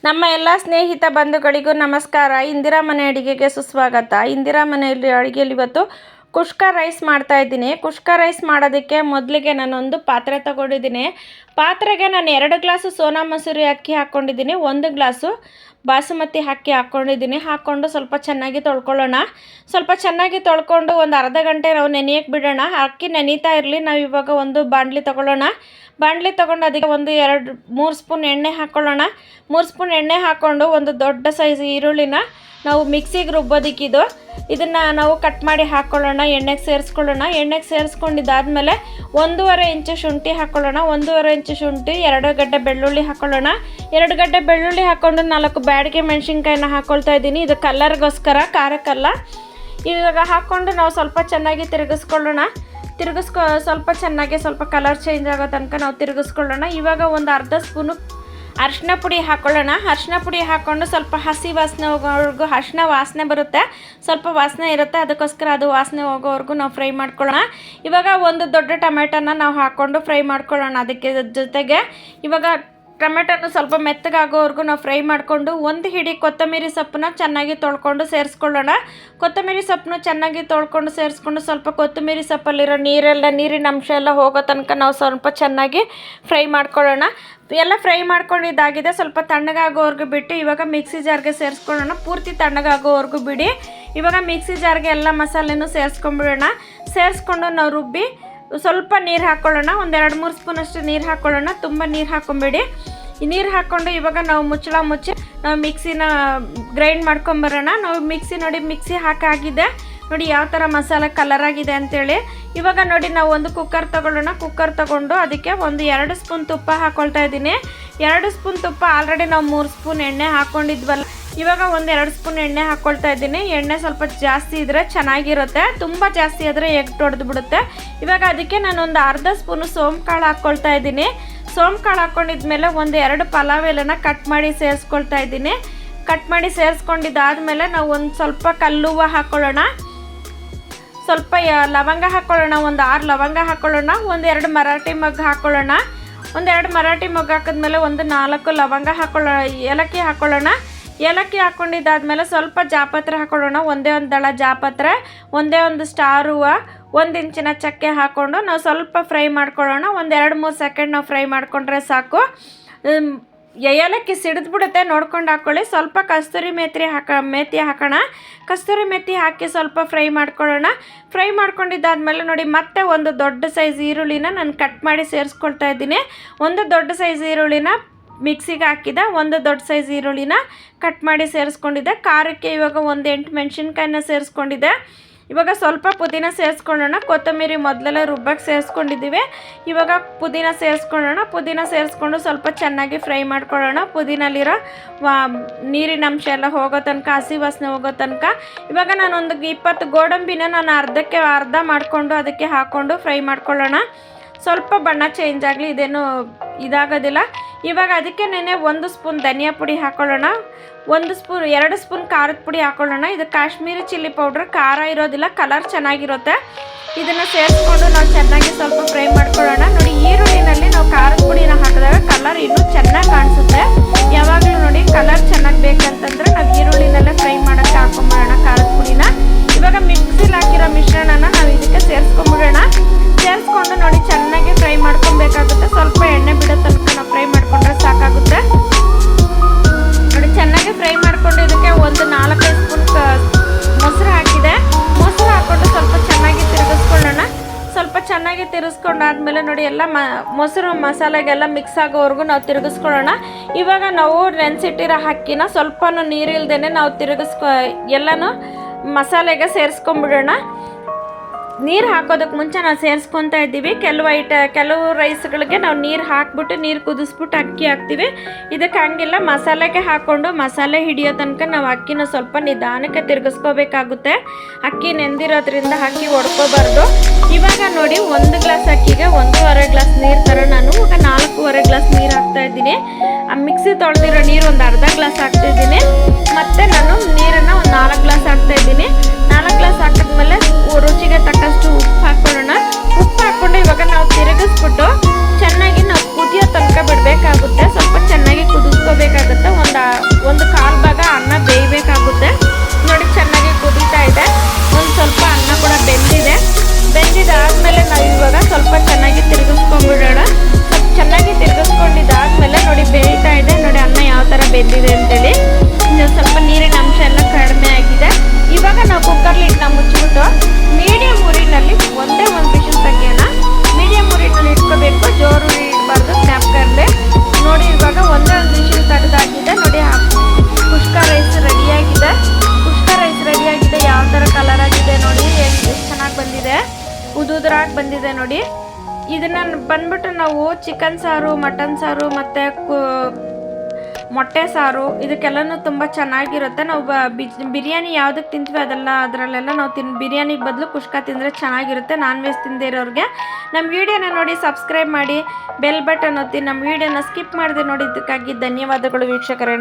ನಮ್ಮ ಎಲ್ಲ ಸ್ನೇಹಿತ ಬಂಧುಗಳಿಗೂ ನಮಸ್ಕಾರ. ಇಂದಿರಾ ಮನೆ ಅಡಿಗೆಗೆ ಸುಸ್ವಾಗತ. ಇಂದಿರಾ ಮನೆಯಲ್ಲಿ ಅಡುಗೆಯಲ್ಲಿ ಇವತ್ತು ಕುಷ್ಕ ರೈಸ್ ಮಾಡ್ತಾ ಇದ್ದೀನಿ. ಕುಷ್ಕ ರೈಸ್ ಮಾಡೋದಕ್ಕೆ ಮೊದಲಿಗೆ ನಾನೊಂದು ಪಾತ್ರೆ ತಗೊಂಡಿದ್ದೀನಿ. ಪಾತ್ರೆಗೆ ನಾನು 2 ಗ್ಲಾಸು ಸೋನಾ ಮಸೂರಿ ಅಕ್ಕಿ ಹಾಕ್ಕೊಂಡಿದ್ದೀನಿ, 1 ಗ್ಲಾಸು ಬಾಸುಮತಿ ಅಕ್ಕಿ ಹಾಕ್ಕೊಂಡಿದ್ದೀನಿ. ಹಾಕ್ಕೊಂಡು ಸ್ವಲ್ಪ ಚೆನ್ನಾಗಿ ತೊಳ್ಕೊಳ್ಳೋಣ. ಸ್ವಲ್ಪ ಚೆನ್ನಾಗಿ ತೊಳ್ಕೊಂಡು ಒಂದು ಅರ್ಧ ಗಂಟೆ ನಾವು ನೆನೆಯಕ್ಕೆ ಬಿಡೋಣ. ಅಕ್ಕಿ ನೆನೀತಾ ಇರಲಿ. ನಾವು ಇವಾಗ ಒಂದು ಬಾಣಲಿ ತೊಗೊಳ್ಳೋಣ. ಬಾಣಲಿ ತೊಗೊಂಡು ಅದಕ್ಕೆ 3 ಸ್ಪೂನ್ ಎಣ್ಣೆ ಹಾಕ್ಕೊಳ್ಳೋಣ. 3 ಸ್ಪೂನ್ ಎಣ್ಣೆ ಹಾಕ್ಕೊಂಡು ಒಂದು ದೊಡ್ಡ ಸೈಜ್ ಈರುಳ್ಳಿನ ನಾವು ಮಿಕ್ಸಿಗೆ ರುಬ್ಬೋದಕ್ಕಿದು ಇದನ್ನು ನಾವು ಕಟ್ ಮಾಡಿ ಹಾಕ್ಕೊಳ್ಳೋಣ. ಎಣ್ಣೆಗೆ ಸೇರಿಸ್ಕೊಳ್ಳೋಣ. ಎಣ್ಣೆಗೆ ಸೇರಿಸ್ಕೊಂಡಿದ್ದಾದಮೇಲೆ 1.5 ಇಂಚು ಶುಂಠಿ ಹಾಕ್ಕೊಳ್ಳೋಣ. 1.5 ಇಂಚು ಶುಂಠಿ, 2 ಗಡ್ಡೆ ಬೆಳ್ಳುಳ್ಳಿ ಹಾಕ್ಕೊಳ್ಳೋಣ. 2 ಗಡ್ಡೆ ಬೆಳ್ಳುಳ್ಳಿ ಹಾಕ್ಕೊಂಡು 4 ಬ್ಯಾಡಗೆ ಮೆಣಸಿನ್ಕಾಯಿನ ಹಾಕ್ಕೊಳ್ತಾ ಇದ್ದೀನಿ. ಇದು ಕಲ್ಲರ್ಗೋಸ್ಕರ, ಖಾರಕ್ಕಲ್ಲ. ಇವಾಗ ಹಾಕ್ಕೊಂಡು ನಾವು ಸ್ವಲ್ಪ ಚೆನ್ನಾಗಿ ತಿರುಗಿಸ್ಕೊಳ್ಳೋಣ. ಸ್ವಲ್ಪ ಕಲರ್ ಚೇಂಜ್ ಆಗೋ ತನಕ ನಾವು ತಿರುಗಿಸ್ಕೊಳ್ಳೋಣ. ಇವಾಗ ಒಂದು ಅರ್ಧ ಸ್ಪೂನು ಅರಿಶಿನ ಪುಡಿ ಹಾಕ್ಕೊಳ್ಳೋಣ. ಅರಿಶಿನ ಪುಡಿ ಹಾಕ್ಕೊಂಡು ಸ್ವಲ್ಪ ಹಸಿ ವಾಸನೆ ಹೋಗೋವರೆಗೂ, ಅರಿಶಿನ ವಾಸನೆ ಬರುತ್ತೆ, ಸ್ವಲ್ಪ ವಾಸನೆ ಇರುತ್ತೆ, ಅದಕ್ಕೋಸ್ಕರ ಅದು ವಾಸನೆ ಹೋಗೋವರೆಗೂ ನಾವು ಫ್ರೈ ಮಾಡ್ಕೊಳ್ಳೋಣ. ಇವಾಗ ಒಂದು ದೊಡ್ಡ ಟೊಮೆಟೊನ ನಾವು ಹಾಕ್ಕೊಂಡು ಫ್ರೈ ಮಾಡ್ಕೊಳ್ಳೋಣ. ಅದಕ್ಕೆ ಜೊತೆಗೆ ಇವಾಗ ಟೊಮೆಟೊನ ಸ್ವಲ್ಪ ಮೆತ್ತಗಾಗೋವರೆಗೂ ನಾವು ಫ್ರೈ ಮಾಡಿಕೊಂಡು 1 ಹಿಡಿ ಕೊತ್ತಂಬರಿ ಸೊಪ್ಪನ್ನ ಚೆನ್ನಾಗಿ ತೊಳ್ಕೊಂಡು ಸೇರಿಸ್ಕೊಳ್ಳೋಣ. ಕೊತ್ತಂಬರಿ ಸೊಪ್ಪನ್ನು ಚೆನ್ನಾಗಿ ತೊಳ್ಕೊಂಡು ಸೇರಿಸ್ಕೊಂಡು ಸ್ವಲ್ಪ ಕೊತ್ತಂಬರಿ ಸೊಪ್ಪಲ್ಲಿರೋ ನೀರಿನ ಅಂಶ ಎಲ್ಲ ಹೋಗೋ ತನಕ ನಾವು ಸ್ವಲ್ಪ ಚೆನ್ನಾಗಿ ಫ್ರೈ ಮಾಡ್ಕೊಳ್ಳೋಣ. ಎಲ್ಲ ಫ್ರೈ ಮಾಡ್ಕೊಂಡಿದ್ದಾಗಿದೆ. ಸ್ವಲ್ಪ ತಣ್ಣಗಾಗೋವರೆಗೂ ಬಿಟ್ಟು ಇವಾಗ ಮಿಕ್ಸಿ ಜಾರ್ಗೆ ಸೇರಿಸ್ಕೊಳ್ಳೋಣ. ಪೂರ್ತಿ ತಣ್ಣಗಾಗೋವರೆಗೂ ಬಿಡಿ. ಇವಾಗ ಮಿಕ್ಸಿ ಜಾರ್ಗೆ ಎಲ್ಲ ಮಸಾಲೆನೂ ಸೇರಿಸ್ಕೊಂಡ್ಬಿಡೋಣ. ಸೇರಿಸ್ಕೊಂಡು ನಾವು ರುಬ್ಬಿ ಸ್ವಲ್ಪ ನೀರು ಹಾಕ್ಕೊಳ್ಳೋಣ. ಒಂದು 2-3 ಸ್ಪೂನಷ್ಟು ನೀರು ಹಾಕ್ಕೊಳ್ಳೋಣ. ತುಂಬ ನೀರು ಹಾಕ್ಕೊಂಬೇಡಿ. ಈ ನೀರು ಹಾಕ್ಕೊಂಡು ಇವಾಗ ನಾವು ಮುಚ್ಚಳ ಮುಚ್ಚಿ ನಾವು ಮಿಕ್ಸಿನ ಗ್ರೈಂಡ್ ಮಾಡ್ಕೊಂಬರೋಣ. ನಾವು ಮಿಕ್ಸಿ ಹಾಕಾಗಿದೆ ನೋಡಿ, ಯಾವ ಥರ ಮಸಾಲೆ ಕಲರ್ ಆಗಿದೆ ಅಂಥೇಳಿ. ಇವಾಗ ನೋಡಿ ನಾವು ಒಂದು ಕುಕ್ಕರ್ ತೊಗೊಳ್ಳೋಣ. ಕುಕ್ಕರ್ ತೊಗೊಂಡು ಅದಕ್ಕೆ ಒಂದು 2 ಸ್ಪೂನ್ ತುಪ್ಪ ಹಾಕ್ಕೊಳ್ತಾ ಇದ್ದೀನಿ. 2 ಸ್ಪೂನ್ ತುಪ್ಪ, ಆಲ್ರೆಡಿ ನಾವು 3 ಸ್ಪೂನ್ ಎಣ್ಣೆ ಹಾಕ್ಕೊಂಡಿದ್ವಲ್ಲ, ಇವಾಗ ಒಂದು 2 ಸ್ಪೂನ್ ಎಣ್ಣೆ ಹಾಕ್ಕೊಳ್ತಾ ಇದ್ದೀನಿ. ಎಣ್ಣೆ ಸ್ವಲ್ಪ ಜಾಸ್ತಿ ಇದ್ದರೆ ಚೆನ್ನಾಗಿರುತ್ತೆ, ತುಂಬ ಜಾಸ್ತಿ ಆದರೆ ಎಗ್ ಹೊಡೆದು ಬಿಡುತ್ತೆ. ಇವಾಗ ಅದಕ್ಕೆ ನಾನು ಒಂದು ಅರ್ಧ ಸ್ಪೂನು ಸೋಂಕಾಳು ಹಾಕ್ಕೊಳ್ತಾ ಇದ್ದೀನಿ. ಸೋಂಕಾಳು ಹಾಕ್ಕೊಂಡಿದ್ಮೇಲೆ ಒಂದು 2 ಪಲಾವ್ ಎಲೆನ ಕಟ್ ಮಾಡಿ ಸೇರಿಸ್ಕೊಳ್ತಾ ಇದ್ದೀನಿ. ಕಟ್ ಮಾಡಿ ಸೇರಿಸ್ಕೊಂಡಿದ್ದಾದಮೇಲೆ ನಾವು ಒಂದು ಸ್ವಲ್ಪ ಕಲ್ಲುವ ಹಾಕ್ಕೊಳ್ಳೋಣ. ಸ್ವಲ್ಪ ಲವಂಗ ಹಾಕ್ಕೊಳ್ಳೋಣ. ಒಂದು 6 ಲವಂಗ ಹಾಕ್ಕೊಳ್ಳೋಣ. ಒಂದು 2 ಮರಾಠಿ ಮೊಗ್ಗು ಹಾಕ್ಕೊಳ್ಳೋಣ. ಒಂದು 2 ಮರಾಠಿ ಮೊಗ್ಗು ಹಾಕಿದ್ಮೇಲೆ ಒಂದು 4 ಲವಂಗ ಹಾಕ್ಕೊಳ್ಳೋಣ. ಏಲಕ್ಕಿ ಹಾಕ್ಕೊಳ್ಳೋಣ. ಏಲಕ್ಕಿ ಹಾಕ್ಕೊಂಡಿದ್ದಾದಮೇಲೆ ಸ್ವಲ್ಪ ಜಾಪತ್ರೆ ಹಾಕ್ಕೊಳ್ಳೋಣ. ಒಂದೇ ಒಂದು ದಳ ಜಾಪತ್ರೆ, ಒಂದೇ ಒಂದು ಸ್ಟಾರ್ ಹೂವು, 1 ಇಂಚಿನ ಚಕ್ಕೆ ಹಾಕ್ಕೊಂಡು ನಾವು ಸ್ವಲ್ಪ ಫ್ರೈ ಮಾಡ್ಕೊಳ್ಳೋಣ. ಒಂದು 2-3 ಸೆಕೆಂಡ್ ನಾವು ಫ್ರೈ ಮಾಡಿಕೊಂಡ್ರೆ ಸಾಕು. ಏಲಕ್ಕಿ ಸಿಡಿದ್ಬಿಡುತ್ತೆ, ನೋಡ್ಕೊಂಡು ಹಾಕ್ಕೊಳ್ಳಿ. ಸ್ವಲ್ಪ ಕಸ್ತೂರಿ ಮೇಥಿ ಹಾಕೋಣ. ಕಸ್ತೂರಿ ಮೇಥಿ ಹಾಕಿ ಸ್ವಲ್ಪ ಫ್ರೈ ಮಾಡ್ಕೊಳ್ಳೋಣ. ಫ್ರೈ ಮಾಡ್ಕೊಂಡಿದ್ದಾದಮೇಲೆ ನೋಡಿ ಮತ್ತೆ ಒಂದು ದೊಡ್ಡ ಸೈಜ್ ಈರುಳ್ಳಿನ ನಾನು ಕಟ್ ಮಾಡಿ ಸೇರಿಸ್ಕೊಳ್ತಾ ಇದ್ದೀನಿ. ಒಂದು ದೊಡ್ಡ ಸೈಜ್ ಈರುಳ್ಳಿನ ಮಿಕ್ಸಿಗೆ ಹಾಕಿದೆ, ಒಂದು ದೊಡ್ಡ ಸೈಜ್ ಈರುಳ್ಳಿನ ಕಟ್ ಮಾಡಿ ಸೇರಿಸ್ಕೊಂಡಿದ್ದೆ. ಖಾರಕ್ಕೆ ಇವಾಗ ಒಂದು 8 ಮೆಣಸಿನ್ಕಾಯಿನ ಸೇರಿಸ್ಕೊಂಡಿದ್ದೆ. ಇವಾಗ ಸ್ವಲ್ಪ ಪುದೀನ ಸೇರಿಸ್ಕೊಳ್ಳೋಣ. ಕೊತ್ತಂಬರಿ ಮೊದಲೆಲ್ಲ ರುಬ್ಬಕ್ಕೆ ಸೇರಿಸ್ಕೊಂಡಿದ್ದೀವಿ. ಇವಾಗ ಪುದೀನ ಸೇರಿಸ್ಕೊಳ್ಳೋಣ. ಪುದೀನ ಸೇರಿಸ್ಕೊಂಡು ಸ್ವಲ್ಪ ಚೆನ್ನಾಗಿ ಫ್ರೈ ಮಾಡ್ಕೊಳ್ಳೋಣ. ಪುದೀನಲ್ಲಿರೋ ನೀರಿನ ಅಂಶ ಎಲ್ಲ ಹೋಗೋ ತನಕ, ಹಸಿ ವಾಸನೆ ಹೋಗೋ ತನಕ. ಇವಾಗ ನಾನೊಂದು 20 ಗೋಡಂಬಿನ ನಾನು ಅರ್ಧ ಮಾಡಿಕೊಂಡು ಅದಕ್ಕೆ ಹಾಕ್ಕೊಂಡು ಫ್ರೈ ಮಾಡ್ಕೊಳ್ಳೋಣ. ಸ್ವಲ್ಪ ಬಣ್ಣ ಚೇಂಜ್ ಆಗಲಿ, ಇದೇನು ಇದಾಗೋದಿಲ್ಲ. ಇವಾಗ ಅದಕ್ಕೆ 1 ಸ್ಪೂನ್ ಧನಿಯಾ ಪುಡಿ ಹಾಕ್ಕೊಳ್ಳೋಣ. 2 ಸ್ಪೂನ್ ಖಾರದ ಪುಡಿ ಹಾಕ್ಕೊಳ್ಳೋಣ. ಇದು ಕಾಶ್ಮೀರಿ ಚಿಲ್ಲಿ ಪೌಡ್ರ್, ಖಾರ ಇರೋದಿಲ್ಲ, ಕಲರ್ ಚೆನ್ನಾಗಿರುತ್ತೆ. ಇದನ್ನು ಸೇರಿಸ್ಕೊಂಡು ನಾವು ಚೆನ್ನಾಗಿ ಸ್ವಲ್ಪ ಫ್ರೈ ಮಾಡ್ಕೊಳ್ಳೋಣ. ನೋಡಿ, ಈರುಳ್ಳಿನಲ್ಲಿ ನಾವು ಖಾರದ ಪುಡಿನ ಹಾಕಿದಾಗ ಕಲರ್ ಇನ್ನೂ ಚೆನ್ನಾಗಿ ಕಾಣಿಸುತ್ತೆ. ಯಾವಾಗಲೂ ನೋಡಿ, ಕಲರ್ ಚೆನ್ನಾಗಿ ಬೇಕಂತಂದರೆ ನಾವು ಈರುಳ್ಳಿನಲ್ಲೇ ಫ್ರೈ ಮಾಡೋಕ್ಕೆ ಹಾಕೊಂಬಿಡೋಣ ಖಾರದ ಪುಡಿನ. ಇವಾಗ ಮಿಕ್ಸಿಲಿ ಹಾಕಿರೋ ಮಿಶ್ರಣನ ನಾವು ಇದಕ್ಕೆ ಸೇರಿಸ್ಕೊಂಬಿಡೋಣ. ಸೇರಿಸ್ಕೊಂಡು ನೋಡಿ ಚೆನ್ನಾಗಿ ಫ್ರೈ ಮಾಡ್ಕೊಬೇಕಾಗುತ್ತೆ. ಸ್ವಲ್ಪ ಎಣ್ಣೆ ಬಿಡೋ ತನಕ ನಾವು ಫ್ರೈ ಮಾಡಿಕೊಂಡ್ರೆ ಸಾಕಾಗುತ್ತೆ. ನೋಡಿ, ಚೆನ್ನಾಗಿ ಫ್ರೈ ಮಾಡಿಕೊಂಡು ಇದಕ್ಕೆ ಒಂದು 4-5 ಸ್ಪೂನ್ ಮೊಸರು ಹಾಕಿದೆ. ಮೊಸರು ಹಾಕ್ಕೊಂಡು ಸ್ವಲ್ಪ ಚೆನ್ನಾಗಿ ತಿರುಗಿಸ್ಕೊಳ್ಳೋಣ. ಸ್ವಲ್ಪ ಚೆನ್ನಾಗಿ ತಿರುಗಿಸ್ಕೊಂಡಾದ್ಮೇಲೆ ನೋಡಿ ಎಲ್ಲ ಮೊಸರು ಮಸಾಲೆಗೆಲ್ಲ ಮಿಕ್ಸ್ ಆಗೋವರೆಗೂ ನಾವು ತಿರುಗಿಸ್ಕೊಳ್ಳೋಣ. ಇವಾಗ ನಾವು ನೆನೆಸಿಟ್ಟಿರೋ ಅಕ್ಕಿನ ಸ್ವಲ್ಪ ನೀರಿಲ್ದೇ ನಾವು ಎಲ್ಲನೂ ಮಸಾಲೆಗೆ ಸೇರಿಸ್ಕೊಂಡ್ಬಿಡೋಣ. ನೀರು ಹಾಕೋದಕ್ಕೆ ಮುಂಚೆ ನಾವು ಸೇರಿಸ್ಕೊತಾ ಇದ್ದೀವಿ. ಕೆಲವು ರೈಸ್ಗಳಿಗೆ ನಾವು ನೀರು ಹಾಕ್ಬಿಟ್ಟು, ನೀರು ಕುದಿಸ್ಬಿಟ್ಟು ಅಕ್ಕಿ ಹಾಕ್ತೀವಿ. ಇದಕ್ಕೆ ಹಂಗಿಲ್ಲ, ಮಸಾಲೆಗೆ ಹಾಕ್ಕೊಂಡು ಮಸಾಲೆ ಹಿಡಿಯೋ ತನಕ ನಾವು ಅಕ್ಕಿನ ಸ್ವಲ್ಪ ನಿಧಾನಕ್ಕೆ ತಿರುಗಿಸ್ಕೋಬೇಕಾಗುತ್ತೆ. ಅಕ್ಕಿ ನೆಂದಿರೋದ್ರಿಂದ ಅಕ್ಕಿ ಹೊಡ್ಕೋಬಾರ್ದು. ಇವಾಗ ನೋಡಿ 1 ಗ್ಲಾಸ್ ಅಕ್ಕಿಗೆ 1.5 ಗ್ಲಾಸ್ ನೀರು ಥರ ನಾನು ಇವಾಗ 4.5 ಗ್ಲಾಸ್ ನೀರು ಹಾಕ್ತಾ ಇದ್ದೀನಿ. ಮಿಕ್ಸಿ ತೊಳೆದಿರೋ ನೀರು ಒಂದು ಅರ್ಧ ಗ್ಲಾಸ್ ಹಾಕ್ತಿದ್ದೀನಿ. ಮತ್ತು ನಾನು ನೀರನ್ನು ಒಂದು 4 ಗ್ಲಾಸ್ ಹಾಕ್ತಾಯಿದ್ದೀನಿ. 4 ಗ್ಲಾಸ್ ಹಾಕಿದ್ಮೇಲೆ ರುಚಿಗೆ ತಕ್ಕಷ್ಟು ಉಪ್ಪು ಹಾಕ್ಕೊಳ್ಳೋಣ. ಉಪ್ಪು ಹಾಕ್ಕೊಂಡು ಇವಾಗ ನಾವು ತಿರುಗಿಸ್ಬಿಟ್ಟು ಚೆನ್ನಾಗಿ ನಾವು ಕುದಿಯೋ ತನಕ ಬಿಡಬೇಕಾಗುತ್ತೆ. ಸ್ವಲ್ಪ ಚೆನ್ನಾಗಿ ಕುದಿಸ್ಕೋಬೇಕಾಗುತ್ತೆ. ಒಂದು ಒಂದು ಕಾಲು ಭಾಗ ಅನ್ನ ಬೇಯಬೇಕಾಗುತ್ತೆ ನೋಡಿ. ಚೆನ್ನಾಗಿ ಕುದೀತಾ ಇದೆ. ಒಂದು ಸ್ವಲ್ಪ ಅನ್ನ ಕೂಡ ಬೆಂದಿದ್ದಾದಮೇಲೆ ನಾವು ಇವಾಗ ಸ್ವಲ್ಪ ಚೆನ್ನಾಗಿ ತಿರುಗಿಸ್ಕೊಂಡ್ಬಿಡೋಣ. ಸ್ವಲ್ಪ ಚೆನ್ನಾಗಿ ತಿರುಗಿಸ್ಕೊಂಡಿದ್ದಾದಮೇಲೆ ನೋಡಿ ಬೇಯ್ತಾ ಇದೆ ನೋಡಿ ಅನ್ನ ಯಾವ ಥರ ಬೆಂದಿದೆ ಅಂತೇಳಿ. ಸ್ವಲ್ಪ ನೀರಿನ ಅಂಶ ಎಲ್ಲ ಕಡಿಮೆ ಆಗಿದೆ. ಇವಾಗ ನಾವು ಕುಕ್ಕರ್ ಲಿಡ್ನ ಮುಚ್ಚಿಬಿಟ್ಟು ಮೀಡಿಯಂ ಉರಿನಲ್ಲಿ ಒಂದೇ ಒಂದು ವಿಷಲ್ ತೆಗಿಯೋಣ. ಮೀಡಿಯಂ ಉರಿನಲ್ಲಿ ಇಟ್ಕೋಬೇಕು, ಜೋರು ಉರಿ ಇಡಬಾರ್ದು, ಜ್ಞಾಪಕರಲ್ಲೇ ನೋಡಿ. ಇವಾಗ ಒಂದೇ ಒಂದು ವಿಷಲ್ ತೆಗೆದಾಗಿದೆ ನೋಡಿ. ಕುಷ್ಕ ರೈಸ್ ರೆಡಿಯಾಗಿದೆ. ಯಾವ ಥರ ಕಲರ್ ಆಗಿದೆ ನೋಡಿ, ಎಷ್ಟು ಚೆನ್ನಾಗಿ ಬಂದಿದೆ, ಉದುರಾಗಿ ಬಂದಿದೆ ನೋಡಿ. ಇದನ್ನು ಬಂದ್ಬಿಟ್ಟು ನಾವು ಚಿಕನ್ ಸಾರು, ಮಟನ್ ಸಾರು ಮತ್ತು ಮೊಟ್ಟೆ ಸಾರು ಇದಕ್ಕೆಲ್ಲನೂ ತುಂಬ ಚೆನ್ನಾಗಿರುತ್ತೆ. ನಾವು ಬಿರಿಯಾನಿ ಯಾವುದಕ್ಕೆ ತಿಂತೀವಿ ಅದರಲ್ಲೆಲ್ಲ ನಾವು ಬಿರಿಯಾನಿಗೆ ಬದಲು ಕುಷ್ಕ ತಿಂದರೆ ಚೆನ್ನಾಗಿರುತ್ತೆ. ನಾನ್ ವೆಜ್ ತಿಂದೇ ಇರೋರಿಗೆ ನಮ್ಮ ವೀಡಿಯೋನ ನೋಡಿ ಸಬ್ಸ್ಕ್ರೈಬ್ ಮಾಡಿ, ಬೆಲ್ ಬಟನ್ ಒತ್ತಿ. ನಮ್ಮ ವೀಡಿಯೋನ ಸ್ಕಿಪ್ ಮಾಡದೆ ನೋಡಿದ್ದಕ್ಕಾಗಿ ಧನ್ಯವಾದಗಳು ವೀಕ್ಷಕರೇ.